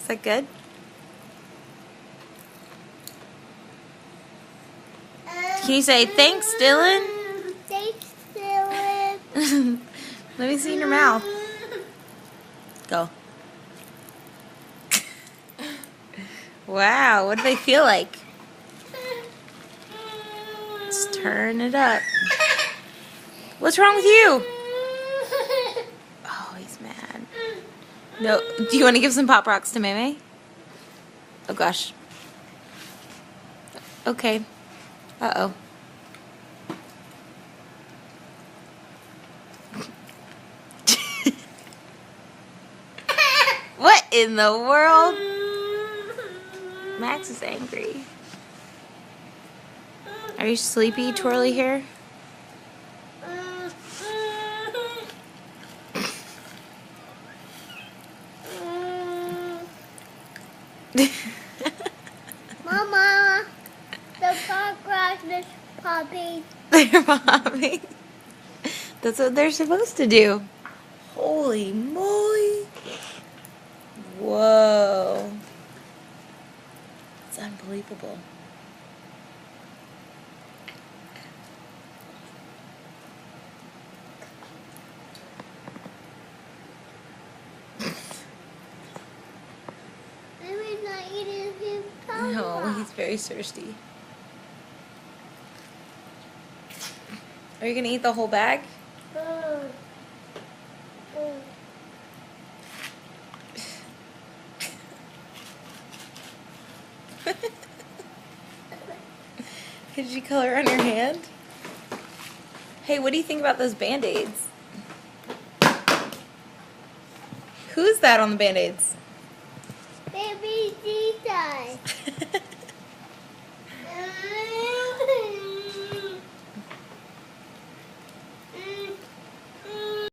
Is that good? Can you say thanks, Dylan? Thanks, Dylan. Let me see in your mouth. Go. Wow, what do they feel like? Let's turn it up. What's wrong with you? Oh, he's mad. No, do you want to give some Pop Rocks to Maymay? Oh gosh. Okay. Uh-oh. What in the world? Max is angry. Are you sleepy, twirly hair? Mama, the cockroach is popping. They're popping. That's what they're supposed to do. Holy moly. Whoa. It's unbelievable. Maybe not eating his No, he's very thirsty. Are you going to eat the whole bag? Did you color on your hand? Hey, what do you think about those Band-Aids? Who's that on the Band-Aids? Baby Jesus.